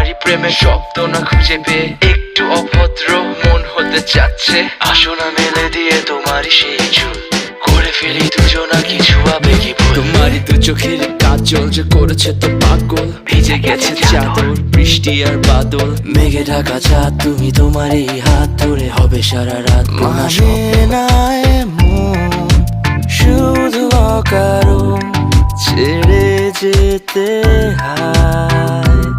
তোমারই প্রেমে শব্দ না খুঁজে পেয়ে একটু অভদ্র মন হতে চাচ্ছে। আসো না মেলে দিয়ে তোমারই সেই চুল, করে ফেলি দুজনা কিছু আবেগী ভুল। তোমারই দু চোখের কাজল যে করেছে তো পাগল, ভিজে গেছে চাদর বৃষ্টি আর বাদল। মেঘে ঢাকা চাঁদ তুমি তোমারই হাত ধরে হবে সারা রাত। মানে না এমন শুধু অকারণ ছেড়ে যেতে হয়।